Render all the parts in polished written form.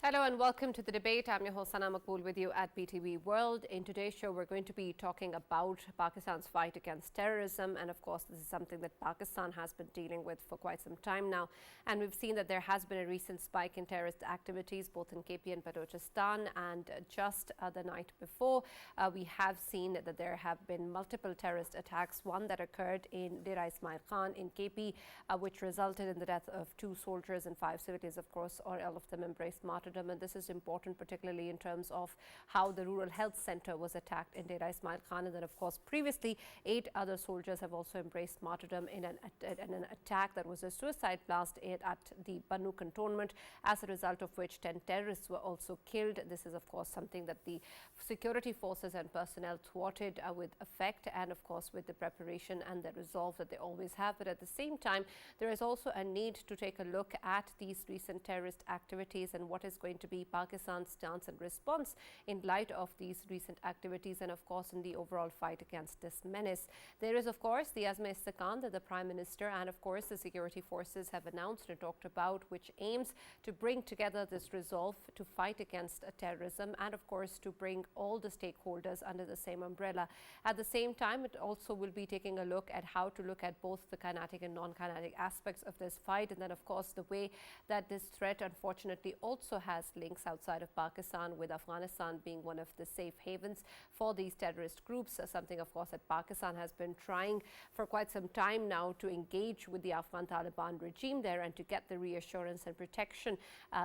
Hello and welcome to the debate. I'm your host Sana Maqbool with you at BTV World. In today's show, we're going to be talking about Pakistan's fight against terrorism. And of course, this is something that Pakistan has been dealing with for quite some time now. And we've seen that there has been a recent spike in terrorist activities, both in KP and Balochistan. And just the night before, we have seen that there have been multiple terrorist attacks. One that occurred in Dera Ismail Khan in KP, which resulted in the death of 2 soldiers and 5 civilians, of course, or all of them embraced martyrdom. And this is important, particularly in terms of how the rural health center was attacked in Dera Ismail Khan. And then, of course, previously, 8 other soldiers have also embraced martyrdom in an attack that was a suicide blast at the Bannu cantonment, as a result of which 10 terrorists were also killed. This is, of course, something that the security forces and personnel thwarted with effect and, of course, with the preparation and the resolve that they always have. But at the same time, there is also a need to take a look at these recent terrorist activities and what is going to be Pakistan's stance and response in light of these recent activities and, of course, in the overall fight against this menace. There is, of course, the Azm-e-Istiqam that the Prime Minister and, of course, the security forces have announced and talked about, which aims to bring together this resolve to fight against terrorism and, of course, to bring all the stakeholders under the same umbrella. At the same time, it also will be taking a look at how to look at both the kinetic and non-kinetic aspects of this fight, and then, of course, the way that this threat, unfortunately, also has links outside of Pakistan, with Afghanistan being one of the safe havens for these terrorist groups, something, of course, that Pakistan has been trying for quite some time now to engage with the Afghan Taliban regime there and to get the reassurance and protection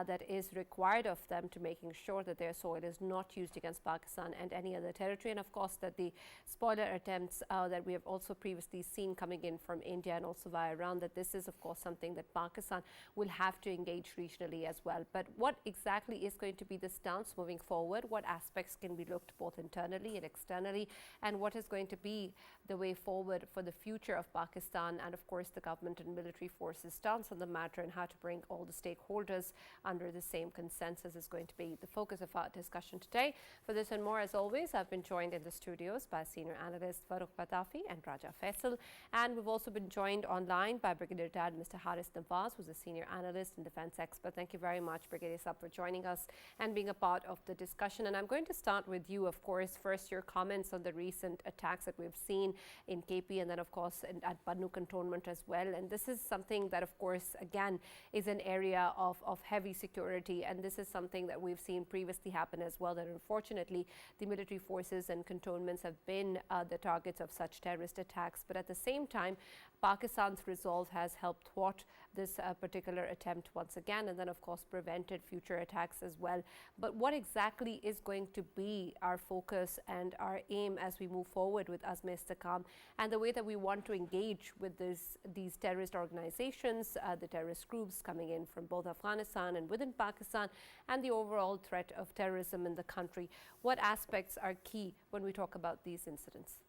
that is required of them, to making sure that their soil is not used against Pakistan and any other territory. And, of course, that the spoiler attempts that we have also previously seen coming in from India and also via Iran, that this is, of course, something that Pakistan will have to engage regionally as well. But what exactly is going to be the stance moving forward? What aspects can be looked both internally and externally? And what is going to be the way forward for the future of Pakistan and, of course, the government and military forces' stance on the matter, and how to bring all the stakeholders under the same consensus is going to be the focus of our discussion today. For this and more, as always, I've been joined in the studios by senior analyst Farrukh K.Pitafi and Raja Faisal. And we've also been joined online by Brigadier Retired Mr. Nawaz, who's a senior analyst and defense expert. Thank you very much, Brigadier Sab, for joining us and being a part of the discussion. And I'm going to start with you, of course. First, your comments on the recent attacks that we've seen in KP and then, of course, at Bannu cantonment as well. And this is something that, of course, again, is an area of heavy security. And this is something that we've seen previously happen as well, that unfortunately the military forces and cantonments have been the targets of such terrorist attacks. But at the same time, Pakistan's resolve has helped thwart this particular attempt once again, and then, of course, prevented future attacks as well. But what exactly is going to be our focus and our aim as we move forward with Azm-e-Istiqam and the way that we want to engage with these terrorist organizations, the terrorist groups coming in from both Afghanistan and within Pakistan, and the overall threat of terrorism in the country? What aspects are key when we talk about these incidents?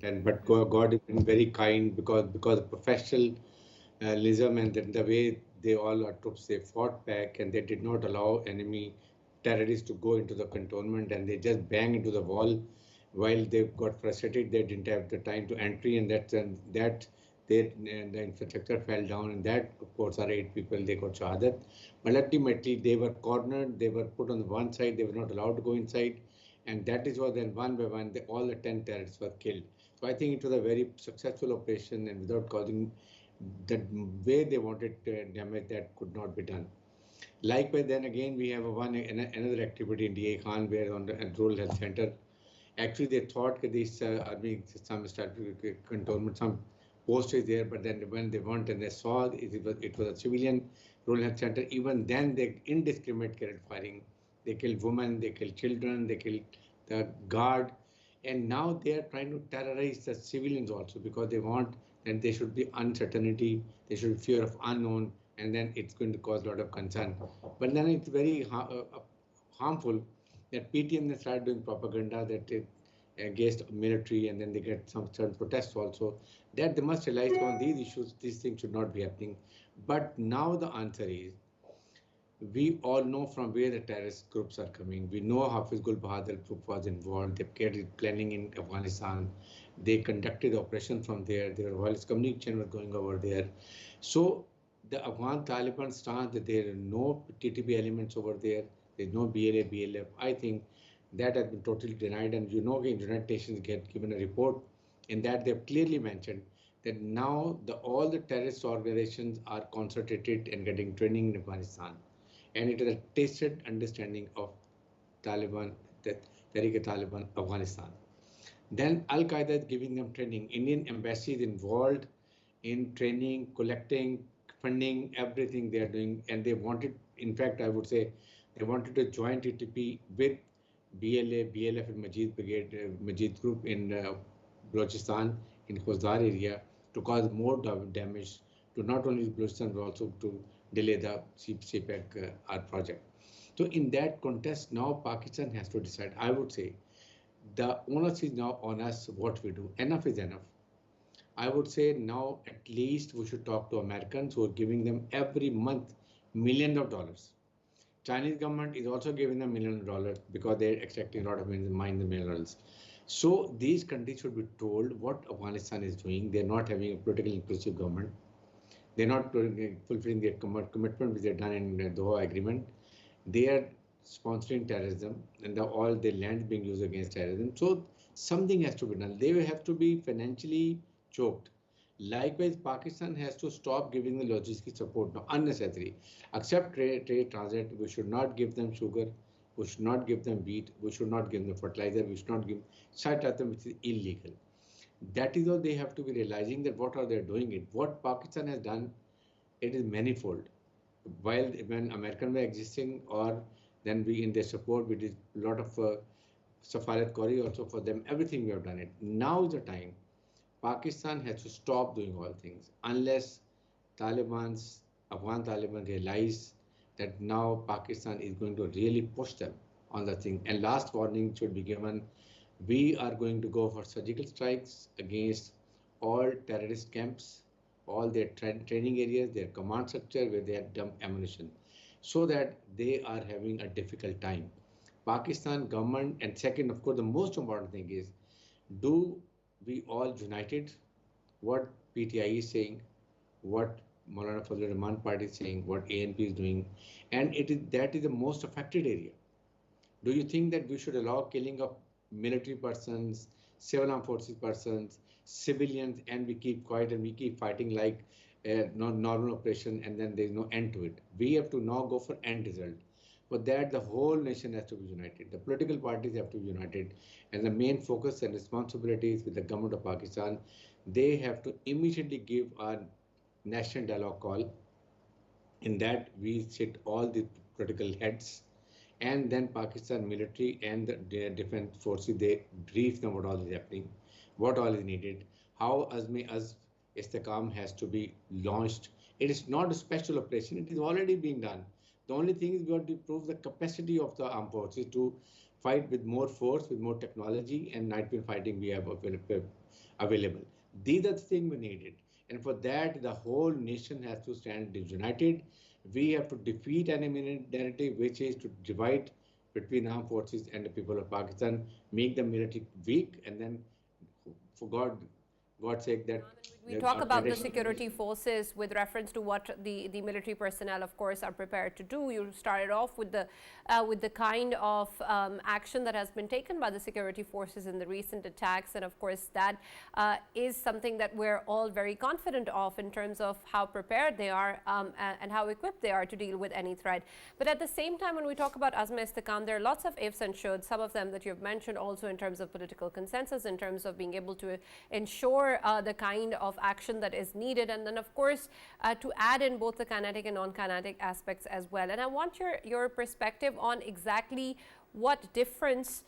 But God has been very kind, because of professionalism and the way they all our troops, they fought back and they did not allow enemy terrorists to go into the cantonment, and they just banged into the wall. While they got frustrated, they didn't have the time to entry, and the infrastructure fell down, and that, of course, our 8 people, they got shahadat. But ultimately they were cornered, they were put on the one side, they were not allowed to go inside, and that is why then one by one all the 10 terrorists were killed. So I think it was a very successful operation, and without causing the way they wanted damage, that could not be done. Likewise, then again, we have another activity in DA Khan, where on the rural health center, actually they thought that this army, some cantonment, some post is there, but then when they went and they saw it was a civilian rural health center, even then they indiscriminate carried firing. They killed women, they killed children, they killed the guard. And now they are trying to terrorize the civilians also, because they want that there should be uncertainty, there should be fear of unknown, and then it's going to cause a lot of concern. But then it's very harmful that PTM they started doing propaganda that against military, and then they get some certain protests also, that they must realize on these issues, these things should not be happening. But now the answer is, we all know from where the terrorist groups are coming. We know Hafiz Gul Bahadur group was involved. They carried planning in Afghanistan. They conducted operation from there. Their wireless communication was going over there. So the Afghan Taliban stance that there are no TTP elements over there, there's no BLA, BLF. I think that has been totally denied. And you know, the United Nations get given a report in that they've clearly mentioned that now all the terrorist organizations are concentrated and getting training in Afghanistan. And it is a tasted understanding of Taliban, that Taliban Afghanistan. Then Al Qaeda is giving them training. Indian embassy is involved in training, collecting, funding, everything they are doing. And they wanted, in fact, I would say, they wanted to join TTP with BLA, BLF, and Majid Brigade, Majid Group in Balochistan, in Khozdar area, to cause more damage to not only Balochistan but also to delay the CPEC project. So in that context, now Pakistan has to decide. I would say the onus is now on us what we do. Enough is enough. I would say now at least we should talk to Americans who are giving them every month millions of dollars. Chinese government is also giving them millions of dollars because they're extracting a lot of mine the minerals. So these countries should be told what Afghanistan is doing. They're not having a politically inclusive government. They're not fulfilling their commitment which they've done in the Doha agreement. They are sponsoring terrorism and all their land being used against terrorism. So something has to be done. They will have to be financially choked. Likewise, Pakistan has to stop giving the logistic support now, unnecessary. Accept trade transit. We should not give them sugar. We should not give them wheat. We should not give them fertilizer. We should not give such item which is illegal. That is all they have to be realizing that what are they doing it. What Pakistan has done, it is manifold. While when American were existing, or then we in their support, we did a lot of Safarat Corey also for them. Everything we have done it. Now is the time. Pakistan has to stop doing all things unless Afghan Taliban realize that now Pakistan is going to really push them on the thing. And last warning should be given. We are going to go for surgical strikes against all terrorist camps, all their training areas, their command structure where they have dumped ammunition, so that they are having a difficult time. Pakistan government, and second, of course, the most important thing is, do we all united? What PTI is saying, what Maulana Fazlur Rahman Party is saying, what ANP is doing, and that is the most affected area. Do you think that we should allow killing of military persons, civil armed forces persons, civilians, and we keep quiet and we keep fighting like a normal operation, and then there's no end to it? We have to now go for end result. For that, the whole nation has to be united. The political parties have to be united, and the main focus and responsibilities with the government of Pakistan, they have to immediately give a national dialogue call. In that, we sit all the political heads, and then Pakistan military and the defense forces, they brief them what all is happening, what all is needed, how Azmi Istikam has to be launched. It is not a special operation, it is already being done. The only thing is we have to improve the capacity of the armed forces to fight with more force, with more technology, and night vision fighting we have available. These are the things we needed. And for that, the whole nation has to stand united. We have to defeat enemy narrative, which is to divide between armed forces and the people of Pakistan, make the military weak, and then, for God's sake, that we talk about the security forces with reference to what the military personnel, of course, are prepared to do. You started off with the kind of action that has been taken by the security forces in the recent attacks, and of course that is something that we're all very confident of in terms of how prepared they are and how equipped they are to deal with any threat. But at the same time, when we talk about Azma Istikam, there are lots of ifs and shoulds, some of them that you've mentioned also in terms of political consensus, in terms of being able to ensure the kind of action that is needed, and then of course to add in both the kinetic and non-kinetic aspects as well. And I want your perspective on exactly what difference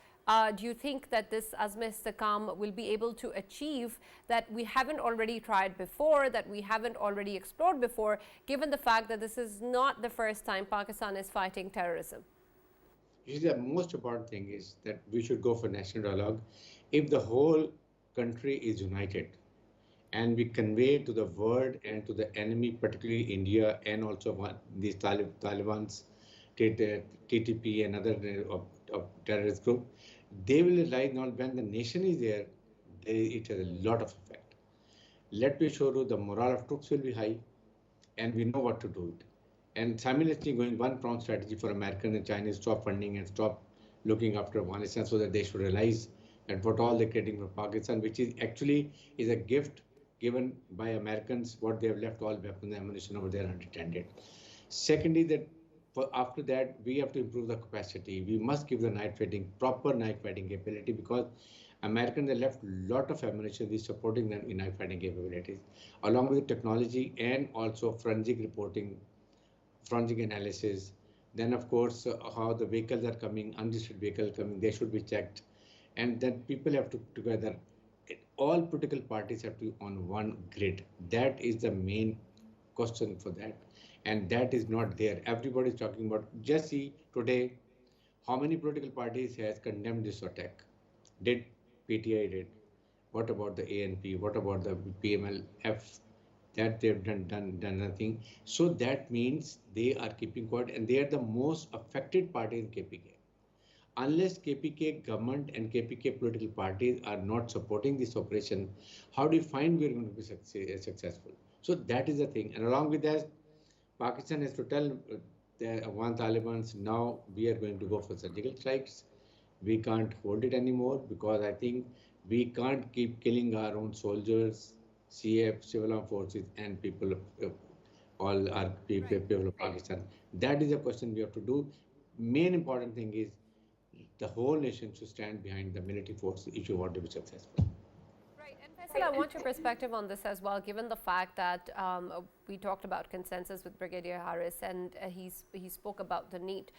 do you think that this Azma Istikam will be able to achieve that we haven't already tried before, that we haven't already explored before, given the fact that this is not the first time Pakistan is fighting terrorism? The most important thing is that we should go for national dialogue. If the whole country is united, and we convey to the world and to the enemy, particularly India, and also these Taliban's, TTP and other of terrorist group, they will realize now when the nation is there, it has a lot of effect. Let me show you, the morale of troops will be high. and we know what to do it. And simultaneously going one pronged strategy for American and Chinese stop funding and stop looking after Afghanistan so that they should realize that what all they're getting from Pakistan, which is actually is a gift given by Americans, what they have left all weapons and ammunition over there unattended. Secondly, that for after that we have to improve the capacity. We must give the night fighting proper night fighting capability because Americans have left a lot of ammunition. We supporting them in night fighting capabilities, along with technology and also forensic reporting, forensic analysis. Then, of course, how the vehicles are coming, unregistered vehicles coming, they should be checked. And then people have to together, all political parties have to be on one grid. That is the main question for that. And that is not there. Everybody is talking about, just see today, how many political parties has condemned this attack? Did PTI did? What about the ANP? What about the PMLF? That they've done nothing. So that means they are keeping quiet and they are the most affected party in KPK. Unless KPK government and KPK political parties are not supporting this operation, how do you find we're going to be successful? So that is the thing. And along with that, Pakistan has to tell the Afghan Taliban, now we are going to go for surgical strikes. We can't hold it anymore because I think we can't keep killing our own soldiers, CF, civil armed forces, and people, all our people of Pakistan. That is a question we have to do. Main important thing is the whole nation should stand behind the military force if you want to be successful. Right, and Faisal, I want your perspective on this as well, given the fact that we talked about consensus with Brigadier Harris, and he spoke about the need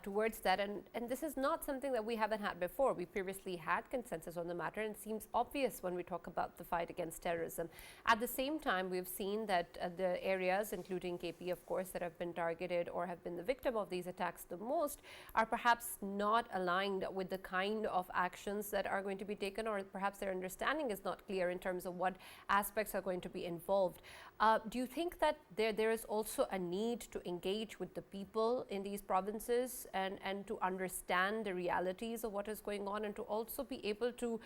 towards that, and this is not something that we haven't had before. We previously had consensus on the matter, and it seems obvious when we talk about the fight against terrorism. At the same time, we've seen that the areas, including KP, of course, that have been targeted or have been the victim of these attacks the most, are perhaps not aligned with the kind of actions that are going to be taken, or perhaps their understanding is not clear in terms of what aspects are going to be involved. Do you think that there is also a need to engage with the people in these provinces and to understand the realities of what is going on, and to also be able to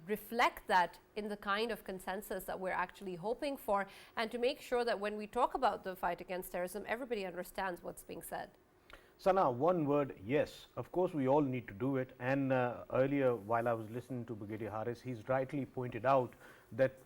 reflect that in the kind of consensus that we're actually hoping for, and to make sure that when we talk about the fight against terrorism, everybody understands what's being said? Sana, one word, yes. Of course, we all need to do it. And earlier, while I was listening to Brigadier Harris, he's rightly pointed out that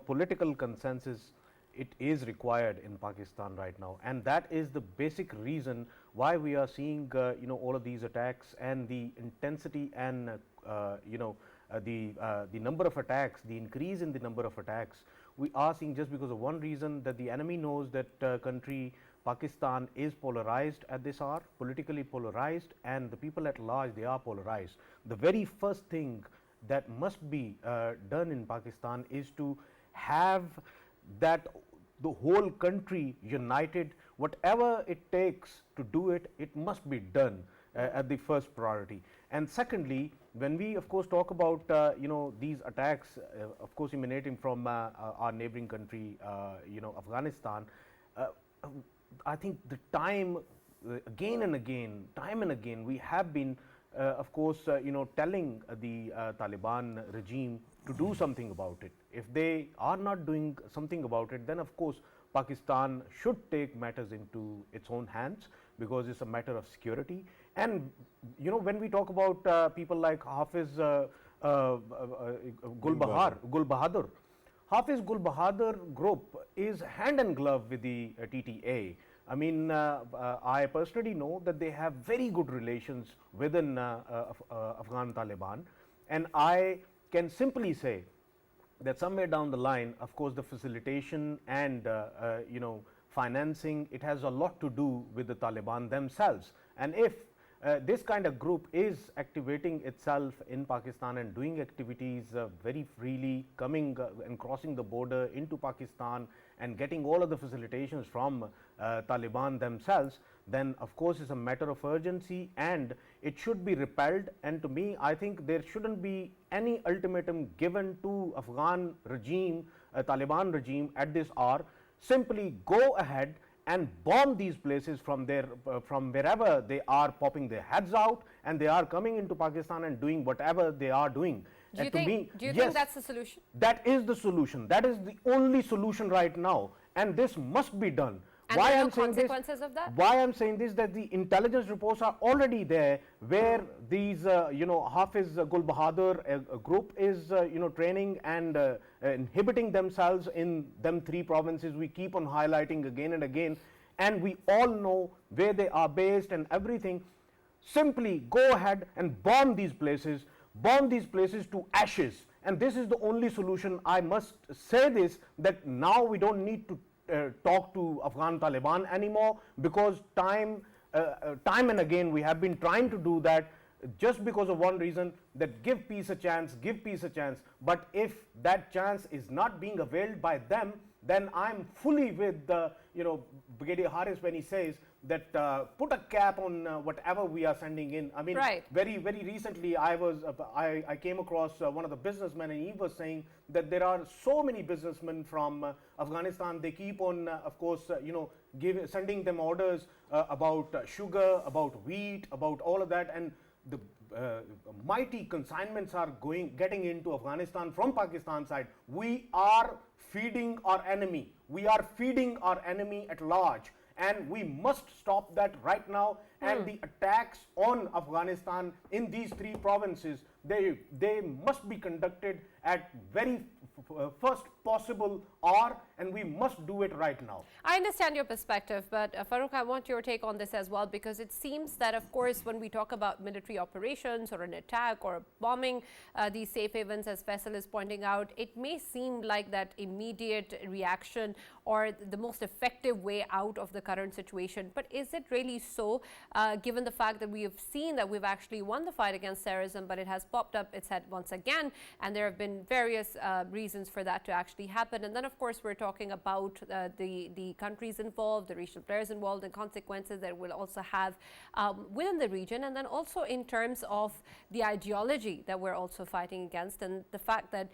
political consensus, it is required in Pakistan right now, and that is the basic reason why we are seeing all of these attacks, and the intensity and the number of attacks, the increase in the number of attacks we are seeing, just because of one reason, that the enemy knows that country Pakistan is polarized at this hour, politically polarized, and the people at large, they are polarized. The very first thing that must be done in Pakistan is to have that the whole country united. Whatever it takes to do it, it must be done at the first priority. And secondly, when we of course talk about these attacks, of course emanating from our neighboring country, Afghanistan, I think the time again and again, time and again, we have been of course telling the Taliban regime to do something about it. If they are not doing something about it, then of course Pakistan should take matters into its own hands, because it's a matter of security. And when we talk about people like Hafiz Gul Bahadur, Hafiz Gul Bahadur group is hand in glove with the TTA. I mean, I personally know that they have very good relations within Afghan Taliban, and I can simply say that somewhere down the line, of course, the facilitation and financing, it has a lot to do with the Taliban themselves. And if this kind of group is activating itself in Pakistan and doing activities very freely, coming and crossing the border into Pakistan and getting all of the facilitations from Taliban themselves, then of course it's a matter of urgency and it should be repelled. And to me, I think there shouldn't be any ultimatum given to Afghan regime, Taliban regime at this hour. Simply go ahead and bomb these places from wherever they are popping their heads out, and they are coming into Pakistan and doing whatever they are doing. Do you think that's the solution? That is the solution. That is the only solution right now. and this must be done. And Why there are I'm no saying this? consequences of that? Why I'm saying this, that the intelligence reports are already there, where these Hafiz Gul Bahadur group is training and inhibiting themselves in them 3 provinces. We keep on highlighting again and again, and we all know where they are based and everything. Simply go ahead and bomb these places to ashes, and this is the only solution. I must say this, that now we don't need to talk to Afghan Taliban anymore, because time and again we have been trying to do that, just because of one reason, that give peace a chance. But if that chance is not being availed by them, then I'm fully with Brigadier Harris when he says that put a cap on whatever we are sending in. I mean, right. very recently I came across one of the businessmen, and he was saying that there are so many businessmen from Afghanistan. They keep on, of course, sending them orders about sugar, about wheat, about all of that, and the mighty consignments are getting into Afghanistan from Pakistan side. We are feeding our enemy. We are feeding our enemy at large, and we must stop that right now. And the attacks on Afghanistan in these 3 provinces, they must be conducted at very first possible hour, and we must do it right now. I understand your perspective, but Farrukh, I want your take on this as well, because it seems that, of course, when we talk about military operations or an attack or bombing these safe havens, as Faisal is pointing out, it may seem like that immediate reaction or the most effective way out of the current situation. But is it really so, given the fact that we have seen that we've actually won the fight against terrorism, but it has popped up its head once again, and there have been various reasons for that to actually happen. And then, of course, we're talking about the countries involved, the regional players involved, and consequences that will also have within the region, and then also in terms of the ideology that we're also fighting against, and the fact that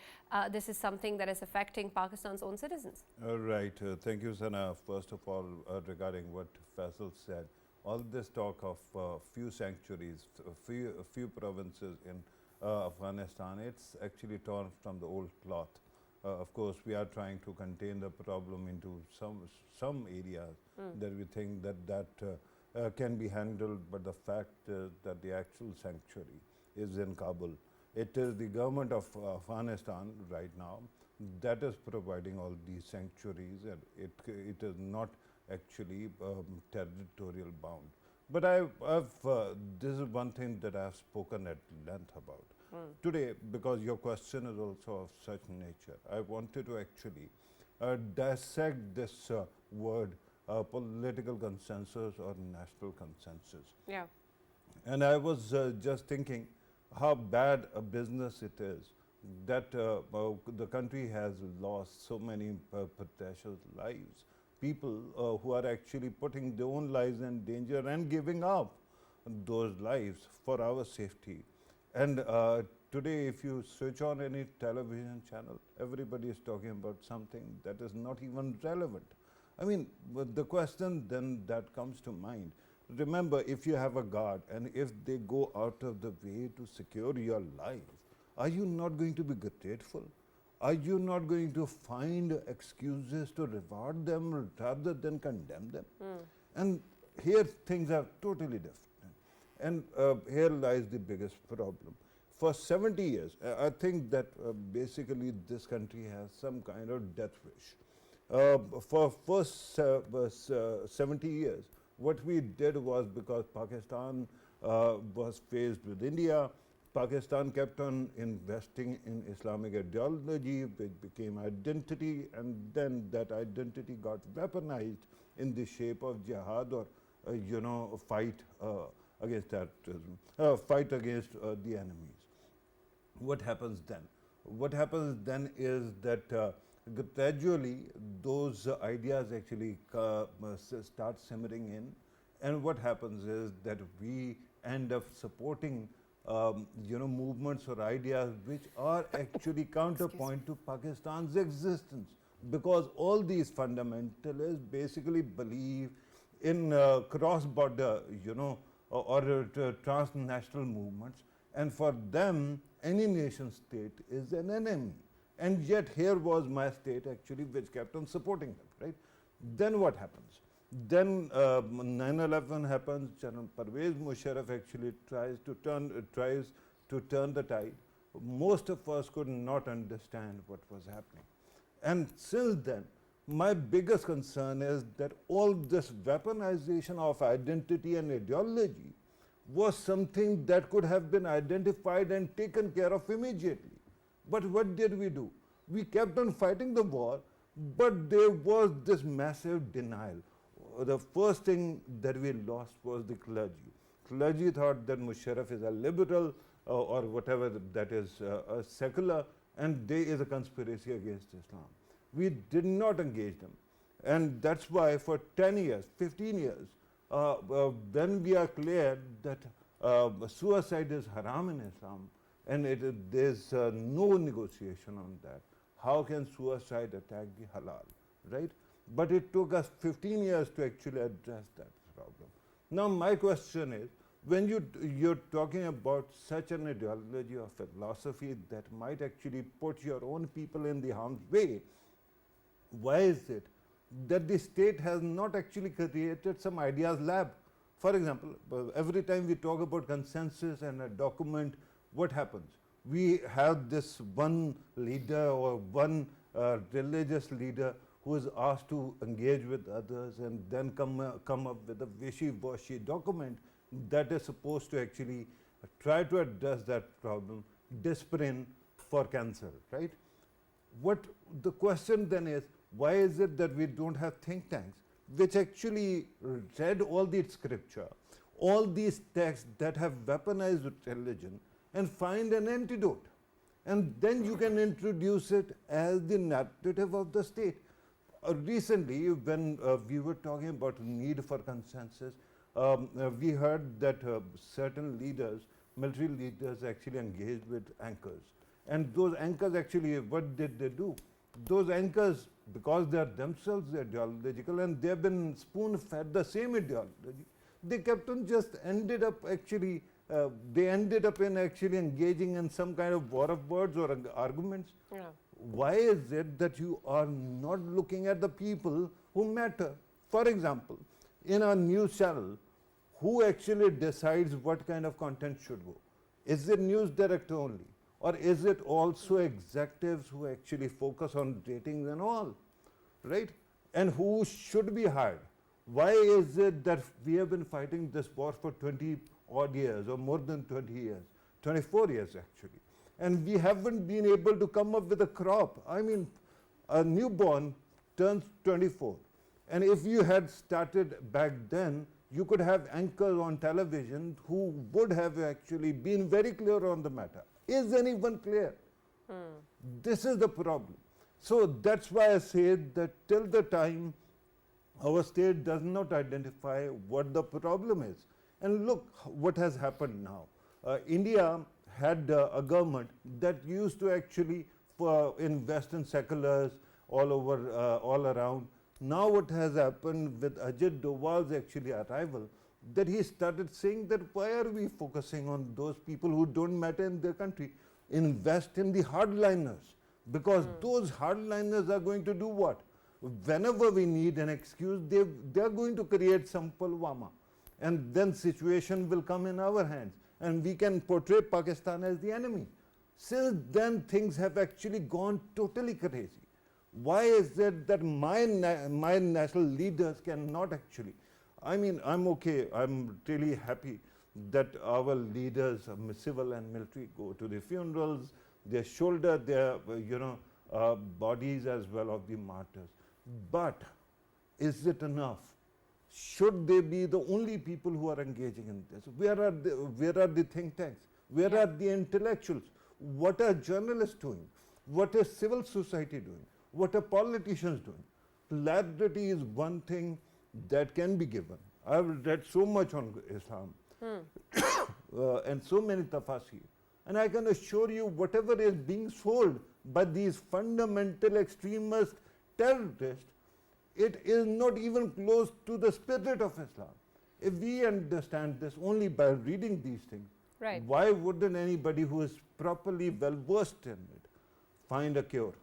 this is something that is affecting Pakistan's own citizens. Right. Thank you, Sana. First of all, regarding what Faisal said, all this talk of few sanctuaries, few provinces in Afghanistan, it's actually torn from the old cloth. Of course, we are trying to contain the problem into some areas that we think that can be handled, but the fact is that the actual sanctuary is in Kabul. It is the government of Afghanistan right now that is providing all these sanctuaries, and it is not actually territorial bound. But this is one thing that I have spoken at length about. Today, because your question is also of such nature, I wanted to actually dissect this word political consensus or national consensus. Yeah. And I was just thinking how bad a business it is that the country has lost so many precious lives. People who are actually putting their own lives in danger and giving up those lives for our safety. And today, if you switch on any television channel, everybody is talking about something that is not even relevant. I mean, the question then that comes to mind, remember, if you have a guard and if they go out of the way to secure your life, are you not going to be grateful? Are you not going to find excuses to reward them rather than condemn them? And here things are totally different. And here lies the biggest problem. For 70 years, I think that basically this country has some kind of death wish. For first 70 years, what we did was, because Pakistan was faced with India, Pakistan kept on investing in Islamic ideology, which became identity, and then that identity got weaponized in the shape of jihad, or fight against terrorism, fight against the enemies. What happens then? What happens then is that gradually those ideas actually start simmering in, and what happens is that we end up supporting movements or ideas which are actually counterpoint to Pakistan's existence, because all these fundamentalists basically believe in cross-border, or transnational movements, and for them any nation state is an enemy. And yet here was my state actually which kept on supporting them, right? Then what happens? Then 9/11 happens. General Pervez Musharraf actually tries to turn the tide. Most of us could not understand what was happening. And since then, my biggest concern is that all this weaponization of identity and ideology was something that could have been identified and taken care of immediately. But what did we do? We kept on fighting the war, but there was this massive denial. The first thing that we lost was the clergy. Clergy thought that Musharraf is a liberal or whatever that is, a secular, and there is a conspiracy against Islam. We did not engage them. And that's why for 10 years, 15 years, when we are clear that suicide is haram in Islam, and there's no negotiation on that, how can suicide attack the halal, right? But it took us 15 years to actually address that problem. Now my question is, when you're talking about such an ideology or philosophy that might actually put your own people in the harm's way, why is it that the state has not actually created some ideas lab? For example, every time we talk about consensus and a document, what happens? We have this one leader or one religious leader who is asked to engage with others and then come up with a wishy-washy document that is supposed to actually try to address that problem, discipline for cancer, right? What the question then is, why is it that we don't have think tanks which actually read all the scripture, all these texts that have weaponized religion, and find an antidote? And then you can introduce it as the narrative of the state. Recently, when we were talking about need for consensus, we heard that certain leaders, military leaders, actually engaged with anchors. And those anchors actually, what did they do? Those anchors, because they are themselves ideological and they have been spoon-fed the same ideology, they kept on just ended up actually, they ended up in actually engaging in some kind of war of words or arguments. Yeah. Why is it that you are not looking at the people who matter? For example, in a news channel, who actually decides what kind of content should go? Is it news director only? Or is it also executives who actually focus on ratings and all, right? And who should be hired? Why is it that we have been fighting this war for 20 odd years or more than 20 years, 24 years actually, and we haven't been able to come up with a crop? I mean, a newborn turns 24, and if you had started back then, you could have anchors on television who would have actually been very clear on the matter. Is anyone clear? This is the problem. So that's why I say that till the time our state does not identify what the problem is. And look what has happened now. India had a government that used to actually invest in seculars all over, all around. Now what has happened with Ajit Doval's actually arrival, that he started saying that why are we focusing on those people who don't matter in their country? Invest in the hardliners, because those hardliners are going to do what? Whenever we need an excuse, they are going to create some Pulwama, and then situation will come in our hands and we can portray Pakistan as the enemy. Since then things have actually gone totally crazy. Why is it that my national leaders cannot actually, I mean, I'm okay, I'm really happy that our leaders, civil and military, go to the funerals, they shoulder their, bodies as well of the martyrs. But is it enough? Should they be the only people who are engaging in this? Where are the think tanks? Where are the intellectuals? What are journalists doing? What is civil society doing? What are politicians doing? Clarity is one thing that can be given. I've read so much on Islam and so many tafasir, and I can assure you whatever is being sold by these fundamental extremist terrorists, it is not even close to the spirit of Islam. If we understand this only by reading these things, right, why wouldn't anybody who is properly well versed in it find a cure?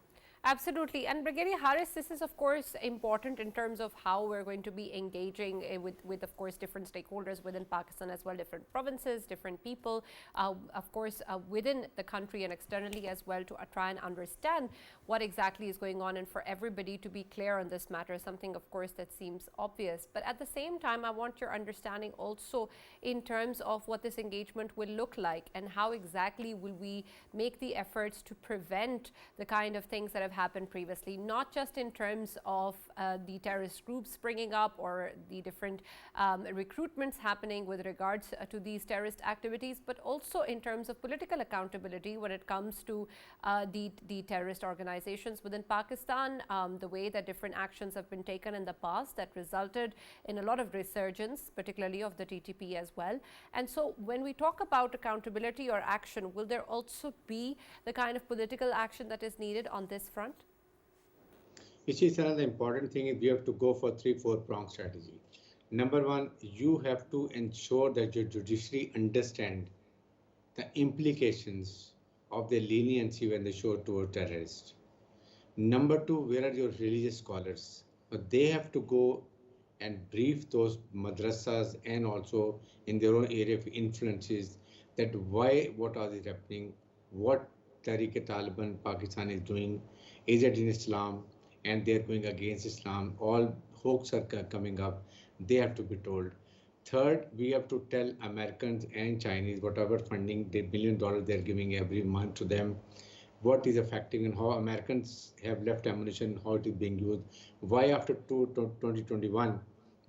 Absolutely. And Brigadier Harris, this is of course important in terms of how we're going to be engaging with of course different stakeholders within Pakistan as well, different provinces, different people, of course within the country and externally as well, to try and understand what exactly is going on and for everybody to be clear on this matter, something of course that seems obvious. But at the same time, I want your understanding also in terms of what this engagement will look like and how exactly will we make the efforts to prevent the kind of things that have happened previously, not just in terms of the terrorist groups springing up or the different recruitments happening with regards to these terrorist activities, but also in terms of political accountability when it comes to the terrorist organizations within Pakistan, the way that different actions have been taken in the past that resulted in a lot of resurgence, particularly of the TTP as well. And so when we talk about accountability or action, will there also be the kind of political action that is needed on this front? You see, Sarah, the important thing is we have to go for 3-4 prong strategy. Number one, you have to ensure that your judiciary understand the implications of the leniency when they show toward terrorists. Number two, where are your religious scholars? They have to go and brief those madrasas and also in their own area of influences that why, what are they happening, what Taliban Pakistan is doing, is it in Islam, and they're going against Islam, all hoax are coming up, they have to be told. Third, we have to tell Americans and Chinese, whatever funding, the $1 billion they're giving every month to them, what is affecting and how Americans have left ammunition, how it is being used, why after 2021,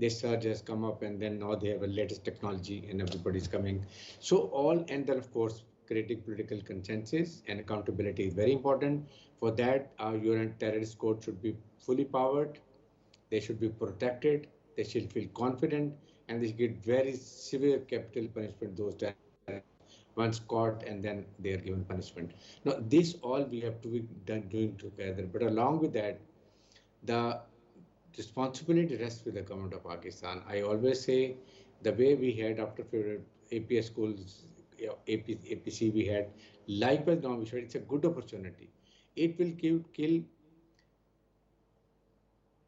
this surge has come up and then now they have a latest technology and everybody's coming. So all, and then of course, creating political consensus and accountability is very important. For that, our UN terrorist code should be fully powered. They should be protected. They should feel confident, and they should get very severe capital punishment. Those terrorists once caught and then they are given punishment. Now, this all we have to be doing together. But along with that, the responsibility rests with the government of Pakistan. I always say the way we had after APS schools, APC we had, likewise now we should, it's a good opportunity. It will kill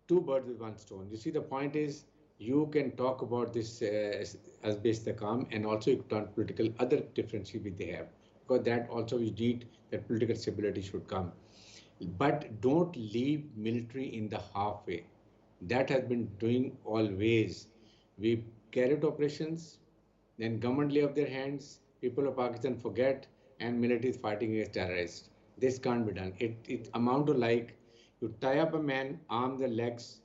two birds with one stone. You see, the point is you can talk about this as based the calm, and also you can political other differences which they have, because that also we need that political stability should come. But don't leave military in the halfway. That has been doing always. We carried operations, then government lay off their hands, people of Pakistan forget, and military is fighting against terrorists. This can't be done. It amount to like you tie up a man, arm the legs,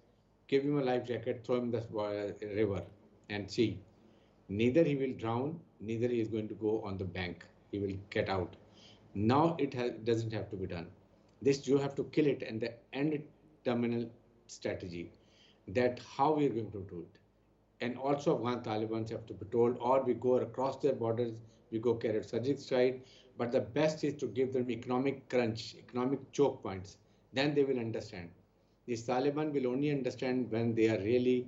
give him a life jacket, throw him in the river, and see. Neither he will drown, neither he is going to go on the bank. He will get out. Now it doesn't have to be done. This you have to kill it, and the end terminal strategy. That how we are going to do it. And also Afghan Taliban have to be told, or we go across their borders, we go carry surgical strike. But the best is to give them economic crunch, economic choke points. Then they will understand. These Taliban will only understand when they are really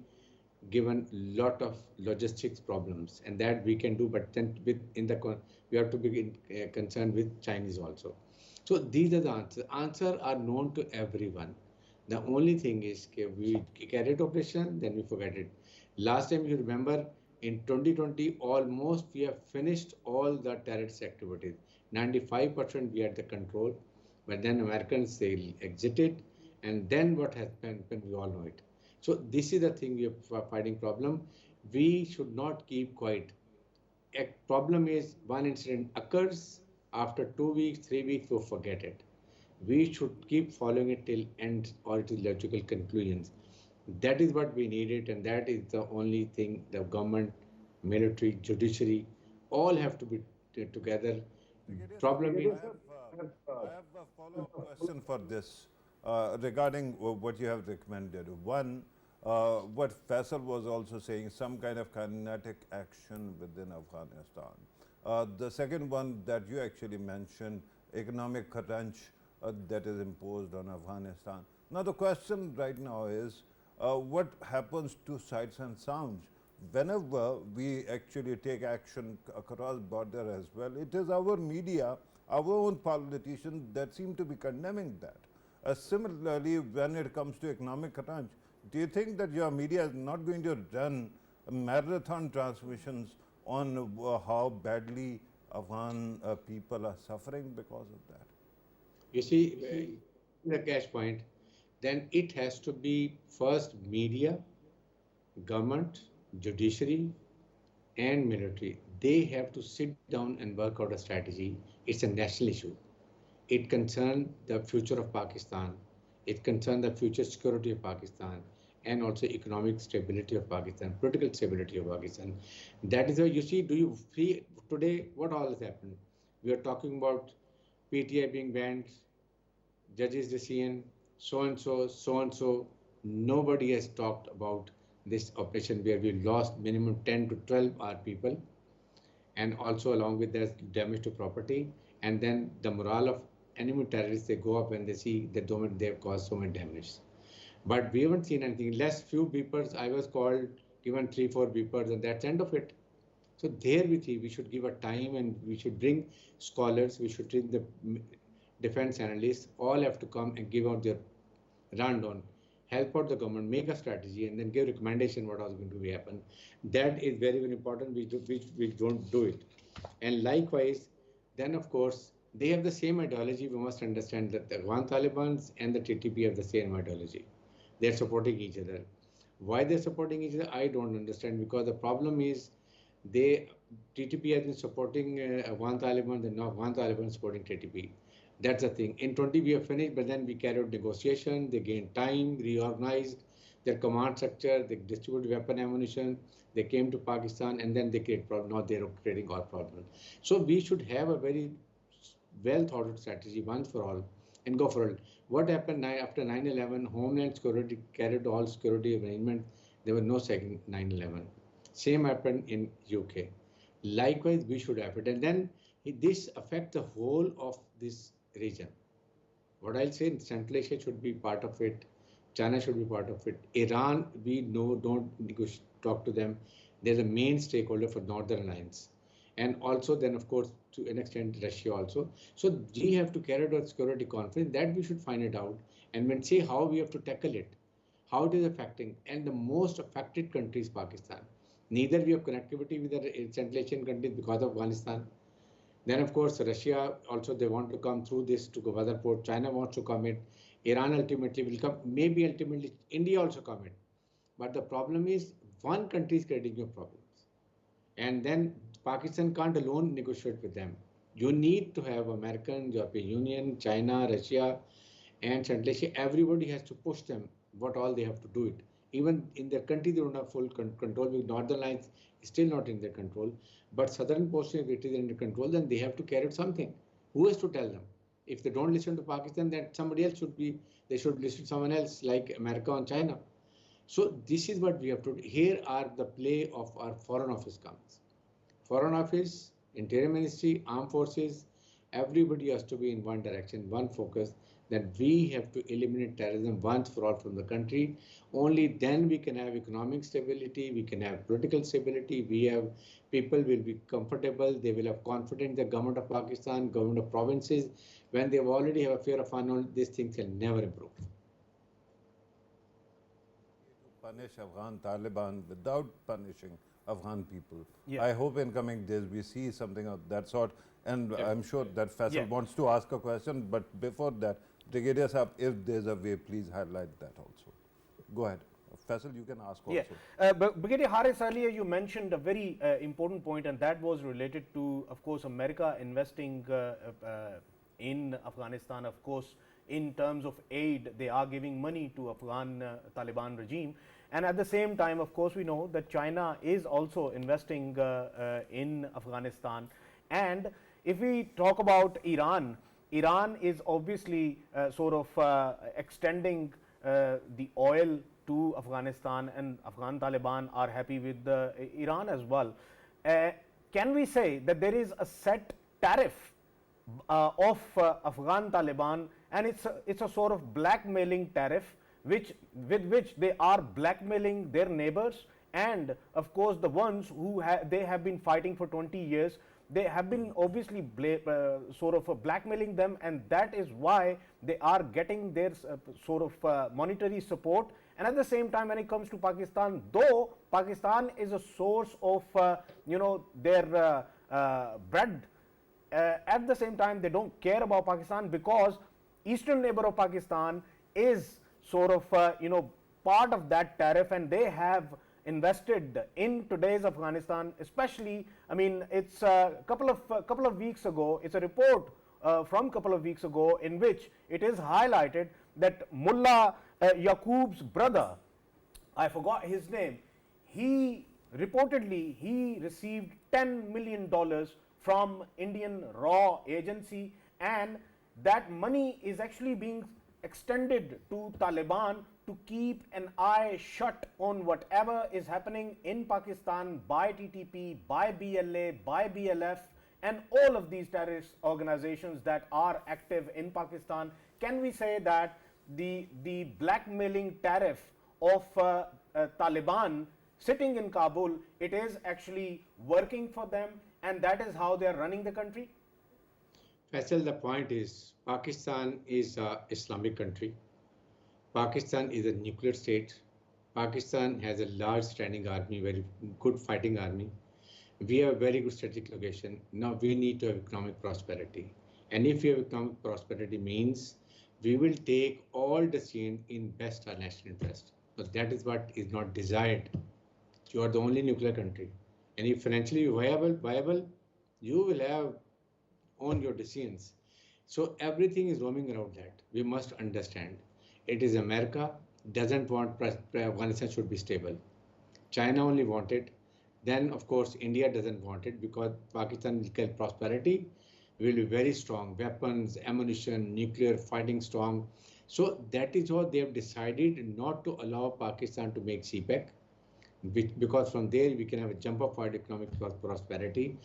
given lot of logistics problems, and that we can do. But then we have to be concerned with Chinese also. So these are the answers. Answers are known to everyone. The only thing is we carried operation, then we forget it. Last time you remember, in 2020, almost we have finished all the terrorist activities. 95% we had the control, but then Americans, they exited, and then what has happened, we all know it. So this is the thing we are fighting problem. We should not keep quiet. A problem is one incident occurs, after 2 weeks, 3 weeks, we'll forget it. We should keep following it till end or to logical conclusions. That is what we needed, and that is the only thing the government, military, judiciary, all have to be together. Problem is, I have a follow-up question for this regarding what you have recommended. One, what Faisal was also saying, some kind of kinetic action within Afghanistan. The second one that you actually mentioned, economic crunch that is imposed on Afghanistan. Now the question right now is, what happens to sights and sounds? Whenever we actually take action across border as well, it is our media, our own politicians that seem to be condemning that. Similarly, when it comes to economic crunch, do you think that your media is not going to run marathon transmissions on how badly Afghan people are suffering because of that? You see, the cash point, then it has to be first media, government, judiciary, and military. They have to sit down and work out a strategy. It's a national issue. It concerns the future of Pakistan. It concerns the future security of Pakistan and also economic stability of Pakistan, political stability of Pakistan. That is why you see, do you see today what all has happened? We are talking about PTI being banned, judges decision, so and so, so and so. Nobody has talked about this operation where we lost minimum 10 to 12 our people, and also along with that damage to property, and then the morale of enemy terrorists, they go up when they see that they have caused so much damage. But we haven't seen anything. Less few beepers. I was called, given 3-4 beepers, and that's the end of it. So there we think we should give a time, and we should bring scholars, we should bring the defense analysts, all have to come and give out their rundown, help out the government, make a strategy, and then give recommendation what is going to happen. That is very, very important. We don't do it. And likewise, then of course, they have the same ideology. We must understand that the Afghan Taliban and the TTP have the same ideology. They're supporting each other. Why they're supporting each other, I don't understand, because the problem is TTP has been supporting Afghan Taliban, then now Afghan Taliban supporting TTP. That's the thing. In 20 we have finished, but then we carried out negotiation, they gained time, reorganized their command structure, they distributed weapon ammunition, they came to Pakistan, and then they create problem. Now they're creating all problems. So we should have a very well thought out strategy once for all and go for it. What happened after 9/11? Homeland Security carried all security arrangements. There was no second 9/11. Same happened in UK. Likewise, we should have it. And then this affects the whole of this region. What I'll say, Central Asia should be part of it. China should be part of it. Iran, we know, don't talk to them. They're the main stakeholder for Northern Alliance. And also then, of course, to an extent, Russia also. So we have to carry out a security conference, that we should find it out and then see how we have to tackle it, how it is affecting. And the most affected country is Pakistan. Neither we have connectivity with the Central Asian countries because of Afghanistan. Then, of course, Russia also, they want to come through this to Gwadar port. China wants to come in. Iran ultimately will come. Maybe ultimately India also come in. But the problem is one country is creating your problems. And then Pakistan can't alone negotiate with them. You need to have American, European Union, China, Russia, and Central Asia. Everybody has to push them what all they have to do it. Even in their country, they don't have full control. With Northern Lines is still not in their control. But southern portion, if it is under control, then they have to carry out something. Who has to tell them? If they don't listen to Pakistan, then somebody else should be, they should listen to someone else like America and China. So this is what we have to do. Here are the play of our Foreign Office comes. Foreign Office, Interior Ministry, Armed Forces, everybody has to be in one direction, one focus, that we have to eliminate terrorism once for all from the country. Only then we can have economic stability, we can have political stability, people will be comfortable, they will have confidence in the government of Pakistan, government of provinces. When they already have a fear of unknown, these things can never improve. Punish Afghan Taliban without punishing Afghan people. Yeah. I hope in coming days we see something of that sort. And Yeah. I'm sure that Faisal wants to ask a question, but before that, Brigadier Sahab, if there's a way, please highlight that also. Go ahead. Faisal, you can ask also. But Brigadier Harris, earlier you mentioned a very important point, and that was related to, of course, America investing in Afghanistan. Of course, in terms of aid, they are giving money to Afghan Taliban regime. And at the same time, of course, we know that China is also investing in Afghanistan. And if we talk about Iran, Iran is obviously sort of extending the oil to Afghanistan, and Afghan Taliban are happy with Iran as well. Can we say that there is a set tariff of Afghan Taliban, and it's a sort of blackmailing tariff with which they are blackmailing their neighbors and of course the ones who they have been fighting for 20 years they have been obviously sort of blackmailing them, and that is why they are getting their sort of monetary support. And at the same time, when it comes to Pakistan, though Pakistan is a source of their bread, at the same time they don't care about Pakistan, because eastern neighbor of Pakistan is sort of part of that tariff, and they have invested in today's Afghanistan. Especially, I mean, it's a couple of weeks ago, it's a report from couple of weeks ago in which it is highlighted that Mullah Yaqub's brother, I forgot his name, he reportedly he received $10 million from Indian Raw Agency, and that money is actually being extended to Taliban to keep an eye shut on whatever is happening in Pakistan by TTP, by BLA, by BLF, and all of these terrorist organizations that are active in Pakistan. Can we say that the blackmailing tariff of Taliban sitting in Kabul, it is actually working for them, and that is how they are running the country? Faisal, the point is Pakistan is an Islamic country. Pakistan is a nuclear state. Pakistan has a large standing army, very good fighting army. We have a very good strategic location. Now we need to have economic prosperity. And if we have economic prosperity means we will take all decisions in best our national interest. But that is what is not desired. You are the only nuclear country. And if financially viable, you will have on your decisions. So everything is roaming around that. We must understand. It is America doesn't want Afghanistan should be stable. China only want it. Then of course India doesn't want it because Pakistan prosperity will be very strong. Weapons, ammunition, nuclear fighting strong. So that is what they have decided not to allow Pakistan to make CPEC. Because from there we can have a jump of forward economic prosperity.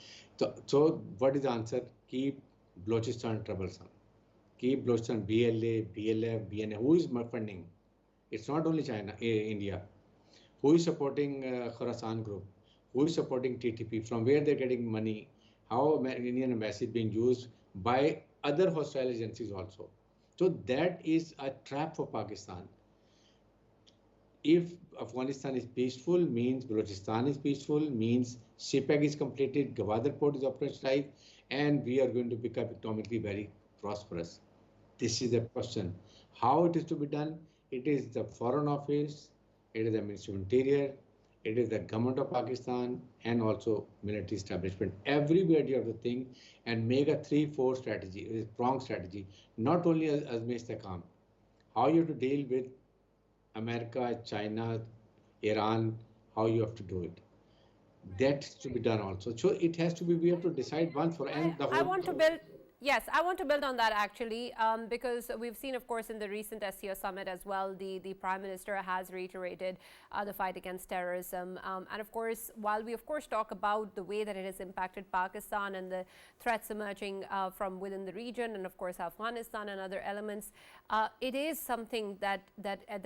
So what is the answer? Keep Balochistan troublesome. Keep Balochistan BLA, BLF, BNA. Who is funding? It's not only China, India. Who is supporting Khorasan group? Who is supporting TTP? From where they're getting money? How Indian embassy is being used by other hostile agencies also. So that is a trap for Pakistan. If Afghanistan is peaceful, means Balochistan is peaceful, means CPEC is completed, Gwadar port is operationalized, and we are going to become economically very prosperous. This is the question. How it is to be done? It is the Foreign Office, it is the Ministry of Interior, it is the government of Pakistan, and also military establishment. Everybody have to think and make a 3-4 strategy, a prong strategy, not only as Mestaqam. How you have to deal with America, China, Iran, how you have to do it. That's to be done also. So it has to be, we have to decide once for and the whole. I want to build. Yes, I want to build on that actually, because we've seen, of course, in the recent SCO summit as well, the Prime Minister has reiterated the fight against terrorism. And of course, while we, of course, talk about the way that it has impacted Pakistan and the threats emerging from within the region and, of course, Afghanistan and other elements, it is something that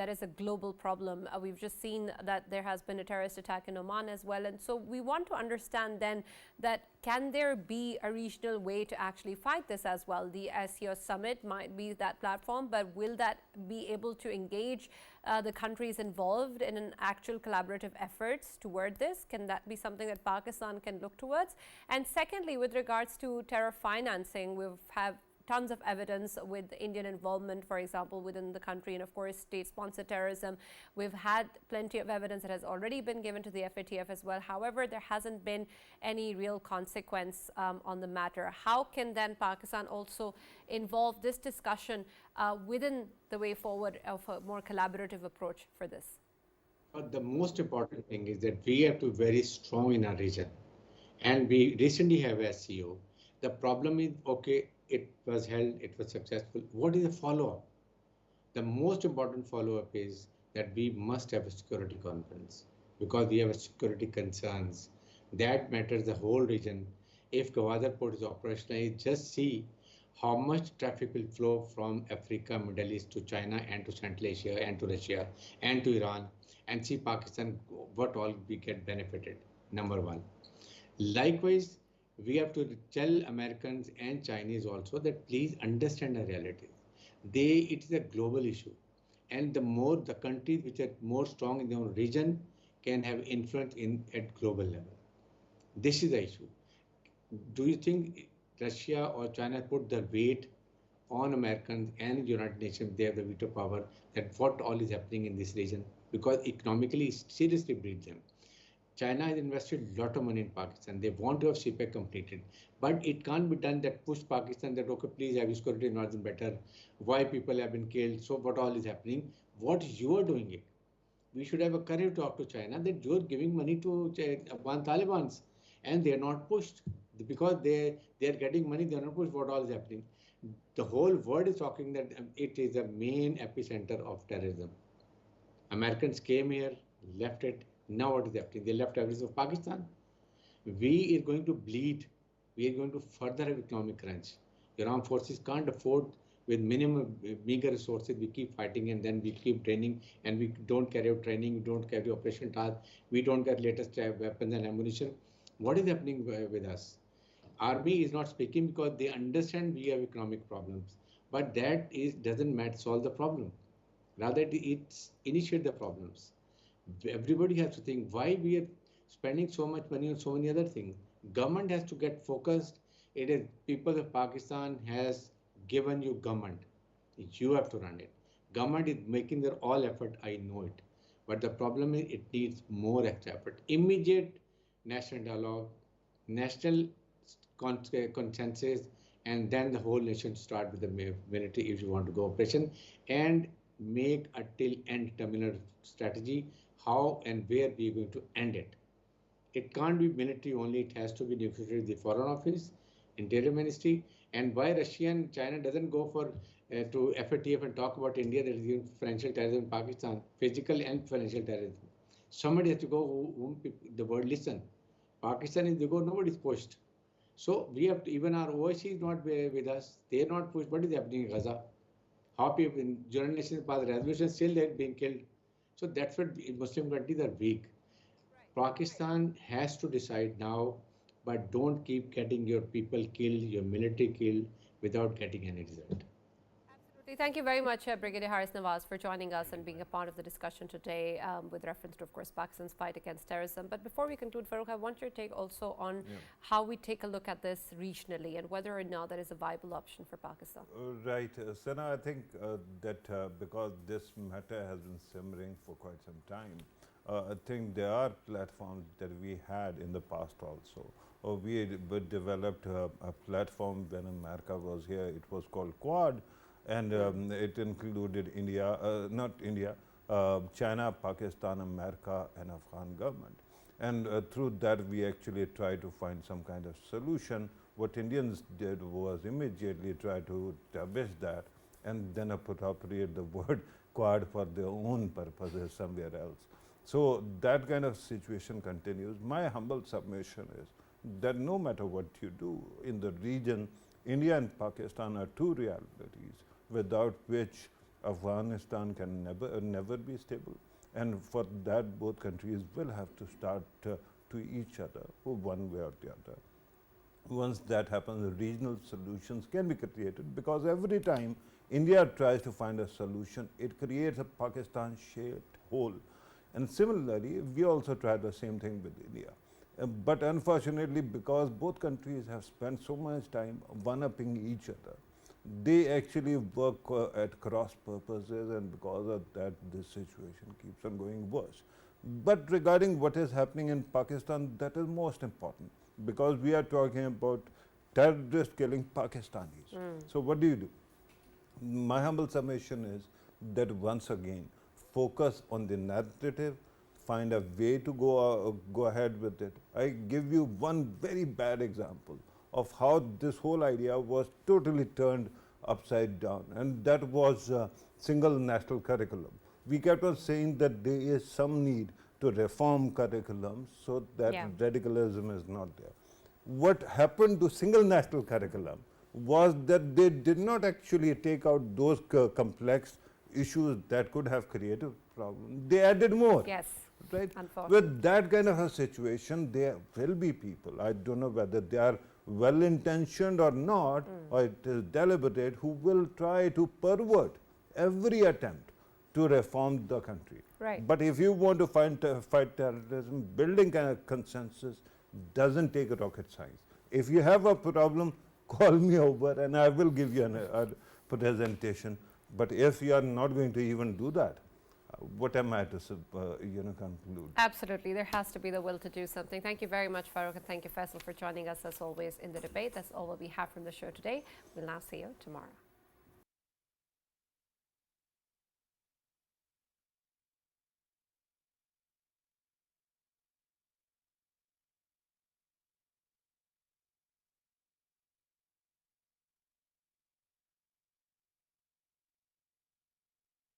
is a global problem. We've just seen that there has been a terrorist attack in Oman as well. And so we want to understand then that can there be a regional way to actually fight this as well? The SCO summit might be that platform, but will that be able to engage the countries involved in an actual collaborative efforts toward this? Can that be something that Pakistan can look towards? And secondly, with regards to terror financing, we have tons of evidence with Indian involvement, for example, within the country, and of course state-sponsored terrorism. We've had plenty of evidence that has already been given to the FATF as well. However, there hasn't been any real consequence on the matter. How can then Pakistan also involve this discussion within the way forward of a more collaborative approach for this? The most important thing is that we have to be very strong in our region. And we recently have SCO. The problem is, okay, it was held, it was successful. What is the follow-up? The most important follow-up is that we must have a security conference because we have security concerns. That matters the whole region. If Gwadar port is operationalized, just see how much traffic will flow from Africa, Middle East to China and to Central Asia and to Russia and to Iran, and see Pakistan, what all we get benefited, number one. Likewise, We have to tell Americans and Chinese also that please understand the reality. It is a global issue, and the more the countries which are more strong in their own region can have influence in at global level. This is the issue. Do you think Russia or China put the weight on Americans and United Nations? They have the veto power that what all is happening in this region because economically it seriously breeds them. China has invested a lot of money in Pakistan. They want to have CPEC completed. But it can't be done that push Pakistan that, okay, please have your security environment better. Why people have been killed. So what all is happening. What you are doing it. We should have a courage to talk to China that you are giving money to Afghan Talibans and they are not pushed. Because they are getting money, they are not pushed. What all is happening. The whole world is talking that it is the main epicenter of terrorism. Americans came here, left it. Now what is happening? They left everything of Pakistan. We are going to bleed. We are going to further have economic crunch. Your armed forces can't afford with minimum meager resources. We keep fighting and then we keep training and we don't carry out training. We don't carry operation tasks. We don't get latest weapons and ammunition. What is happening with us? Army is not speaking because they understand we have economic problems. But that doesn't solve the problem. Rather, it's initiate the problems. Everybody has to think why we are spending so much money on so many other things. Government has to get focused. It is people of Pakistan has given you government. You have to run it. Government is making their all effort. I know it, but the problem is it needs more extra effort. Immediate national dialogue, national consensus, and then the whole nation start with the military if you want to go operation and make a till end terminal strategy how and where we are going to end it. It can't be military only, it has to be negotiated with the Foreign Office, Interior Ministry, and why Russia and China doesn't go for to FATF and talk about India that is giving financial terrorism in Pakistan, physical and financial terrorism. Somebody has to go whom the world listen. Pakistan is the go, nobody is pushed. So we have to, even our OIC is not with us, they are not pushed. What is happening in Gaza? How people in United Nations pass resolution, still they're being killed. So that's what Muslim countries are weak. Pakistan has to decide now, but don't keep getting your people killed, your military killed without getting any result. Absolutely. Thank you very much, Brigadier Haris Nawaz, for joining us and being a part of the discussion today with reference to, of course, Pakistan's fight against terrorism. But before we conclude, Farrukh, I want your take also on how we take a look at this regionally and whether or not that is a viable option for Pakistan. Right. Sana, I think that because this matter has been simmering for quite some time, I think there are platforms that we had in the past also. We developed a platform when America was here. It was called Quad, and it included India, not India, China, Pakistan, America, and Afghan government. And through that, we actually tried to find some kind of solution. What Indians did was immediately try to establish that and then appropriate the word Quad for their own purposes somewhere else. So that kind of situation continues. My humble submission is that no matter what you do in the region, India and Pakistan are two realities without which Afghanistan can never be stable. And for that, both countries will have to start to each other one way or the other. Once that happens, regional solutions can be created, because every time India tries to find a solution, it creates a Pakistan-shaped hole. And similarly, we also tried the same thing with India. But unfortunately, because both countries have spent so much time one-upping each other, they actually work at cross purposes, and because of that, this situation keeps on going worse. But regarding what is happening in Pakistan, that is most important, because we are talking about terrorists killing Pakistanis. So what do? My humble submission is that once again, focus on the narrative, find a way to go ahead with it. I give you one very bad example of how this whole idea was totally turned upside down, and that was single national curriculum. We kept on saying that there is some need to reform curriculum so that radicalism is not there. What happened to single national curriculum was that they did not actually take out those complex issues that could have created problems. They added more. Yes. right? Unfortunately. With that kind of a situation, there will be people, I don't know whether they are well-intentioned or not, or it is deliberate, who will try to pervert every attempt to reform the country. Right. But if you want to fight terrorism, building a consensus doesn't take rocket science. If you have a problem, call me over and I will give you a presentation. But if you are not going to even do that, what am I to conclude? Absolutely. There has to be the will to do something. Thank you very much, Farrukh, and thank you, Faisal, for joining us as always in the debate. That's all we have from the show today. We'll now see you tomorrow.